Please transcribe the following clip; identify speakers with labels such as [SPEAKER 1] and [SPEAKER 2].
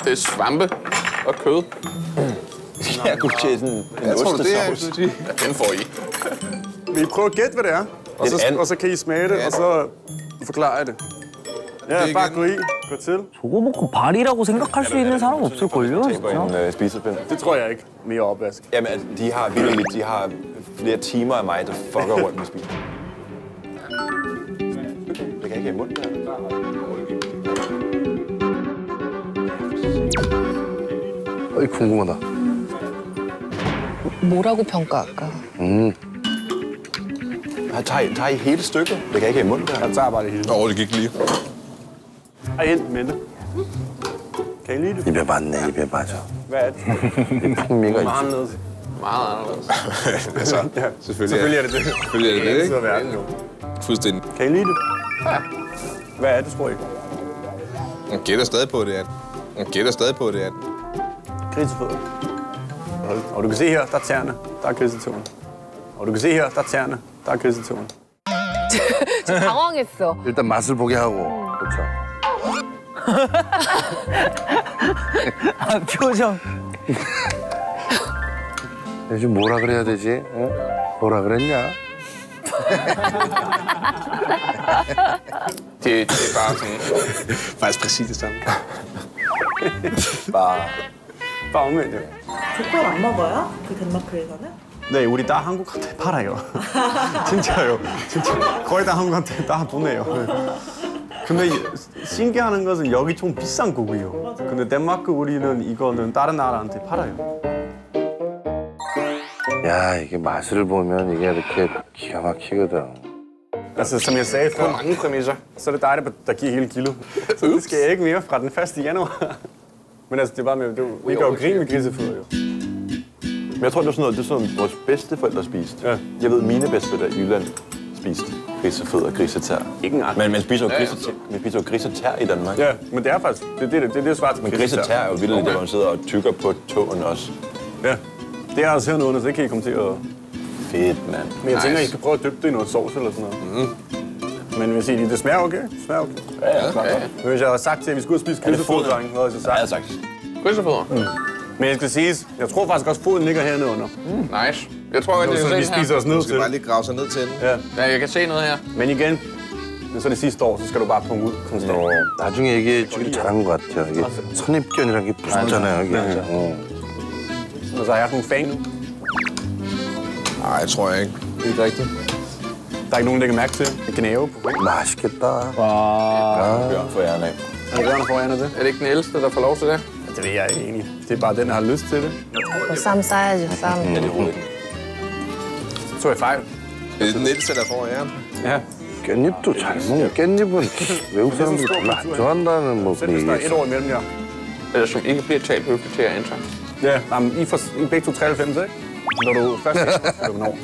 [SPEAKER 1] Det er svampe og kød.
[SPEAKER 2] Ja, gud, det er sådan en ostesauce.
[SPEAKER 1] Den får I.
[SPEAKER 3] Vil I prøve at gætte, hvad det er? Og så kan I smage det, og så forklarer jeg det. Ja, bare gå i. Gå til.
[SPEAKER 4] 저거 먹고 발이라고 생각할 수 있는 사람 없을걸요?
[SPEAKER 2] En spisepind.
[SPEAKER 3] Det tror jeg ikke. Mere opvask.
[SPEAKER 2] Jamen, altså, de har flere timer af mig, der fucker rundt med spis. Det kan ikke have i munden, der.
[SPEAKER 5] 궁금하다.
[SPEAKER 6] 뭐라고 평가할까?
[SPEAKER 2] Tager I hele stykket? Det kan ikke have i munden, der.
[SPEAKER 3] Jeg tager bare det hele.
[SPEAKER 1] Det gik lige.
[SPEAKER 3] Ej, hent med det. Kan I lide det?
[SPEAKER 5] 입에 맞네, 입에 맞아.
[SPEAKER 3] Hvad er det?
[SPEAKER 5] 풍미가
[SPEAKER 3] Meget
[SPEAKER 5] 있지.
[SPEAKER 3] anderledes.
[SPEAKER 1] Meget anderledes. Altså,
[SPEAKER 3] Selvfølgelig er det det.
[SPEAKER 1] selvfølgelig er det det, ikke?
[SPEAKER 3] Verden, jo.
[SPEAKER 1] Fuldstændig.
[SPEAKER 3] Kan I lide det?
[SPEAKER 1] Ja.
[SPEAKER 3] Hvad er det, tror I?
[SPEAKER 1] Man gætter stadig på, det er. Man gætter stadig på, det er.
[SPEAKER 3] Grisefødder. Og du kan se her, der er tæerne. Der er grisetåen. Og du kan se her, der er tæerne. Der er grisetåen.
[SPEAKER 6] 저 당황했어.
[SPEAKER 5] 일단 맛을 보게 하고. 그렇죠.
[SPEAKER 4] 아, 표정.
[SPEAKER 5] 요즘 뭐라 그래야 되지? 어? 뭐라 그랬냐?
[SPEAKER 1] Det er bare sådan...
[SPEAKER 3] Faktisk præcis det samme.
[SPEAKER 2] Bare
[SPEAKER 3] omvendt, jo.
[SPEAKER 7] 족발 안 먹어요? 그 덴마크에서는?
[SPEAKER 3] 네, 우리 다 한국한테 팔아요. 진짜요. 진짜 거의 다 한국한테 다 보내요. 근데 신기한 것은 여기 좀 비싼 거고요. 근데 덴마크 우리는 이거는 다른 나라한테 팔아요.
[SPEAKER 5] 야, 이게 맛을 보면 이게 이렇게 기가 막히거든.
[SPEAKER 3] Altså, som jeg sagde før,
[SPEAKER 1] mange præmisser.
[SPEAKER 3] så er det dig, der giver hele kilo. Så det skal jeg ikke mere fra den 1. januar. Men altså, det er bare med, vi gør jo grin med grisefødder, jo.
[SPEAKER 2] Men jeg tror, det er sådan noget, vores bedsteforældre spiste.
[SPEAKER 3] Ja.
[SPEAKER 2] Jeg ved, mine bedsteforældre i Jylland spiste grisefødder og grisetær.
[SPEAKER 3] Ikke engang.
[SPEAKER 2] Men man spiser jo grisetær i Danmark.
[SPEAKER 3] Ja, men det er faktisk, det er det svar til
[SPEAKER 2] Men grisetær er jo vildt, hvor man sidder og tykker på tåen også.
[SPEAKER 3] Ja, det er altså hernede, så det kan I komme til at...
[SPEAKER 2] Fedt, mand.
[SPEAKER 3] Men jeg tænker, I skal prøve at dyppe det i noget sovs eller sådan noget. Men hvis I det smager okay, det smager okay.
[SPEAKER 2] Ja.
[SPEAKER 3] Men hvis jeg havde sagt til, at vi skulle ud og spise grisefødder, drenge, hvad havde jeg så
[SPEAKER 2] Ja, jeg har
[SPEAKER 3] sagt?
[SPEAKER 2] sagt.
[SPEAKER 1] Grisefødder.
[SPEAKER 3] Men jeg skal siges, jeg tror faktisk også, foden ligger hernede under.
[SPEAKER 1] Nice. Jeg tror godt,
[SPEAKER 3] Det
[SPEAKER 1] det
[SPEAKER 3] er
[SPEAKER 1] er
[SPEAKER 3] sådan, vi
[SPEAKER 1] sådan
[SPEAKER 3] spiser os ned
[SPEAKER 1] Du
[SPEAKER 3] til.
[SPEAKER 1] skal bare lige grave sig ned til den.
[SPEAKER 3] Ja.
[SPEAKER 1] Ja, jeg kan se noget her.
[SPEAKER 3] Men igen, men så det sidste år, så skal du bare punge ud konstant.
[SPEAKER 5] 나중에 얘기해주길 잘한 것 같아요. 이게 선입견이라는 게 무섭잖아요, 이게.
[SPEAKER 3] Og så har jeg haft en fan nu.
[SPEAKER 1] Nej, jeg tror jeg ikke. Det er ikke rigtigt.
[SPEAKER 3] Der er ikke nogen, der kan mærke til at gnave på ringen.
[SPEAKER 5] 맛있겠다.
[SPEAKER 2] Bjørn får æren af.
[SPEAKER 3] Er det Bjørn, der får æren af det?
[SPEAKER 1] Er det ikke den ældste, der får lov til det?
[SPEAKER 3] Det ved jeg ikke egentlig. Det er bare den, der har lyst til det.
[SPEAKER 6] 쌈 싸야죠, 쌈.
[SPEAKER 2] Ja, det er hovedet.
[SPEAKER 3] Så tog jeg fejl.
[SPEAKER 1] Det er den ældste, der får æren.
[SPEAKER 3] Ja.
[SPEAKER 5] 깻잎도 잘 먹는 깻잎은 외국 사람들이 별로 안 좋아한다는 뭐
[SPEAKER 3] Selv
[SPEAKER 5] 그런
[SPEAKER 3] hvis der er
[SPEAKER 5] 얘기
[SPEAKER 3] 1 år imellem jer.
[SPEAKER 1] Eller som ikke bliver talt høfligt til at antage.
[SPEAKER 3] Ja, jamen, I er begge to 93, ikke? Når du først hvornår?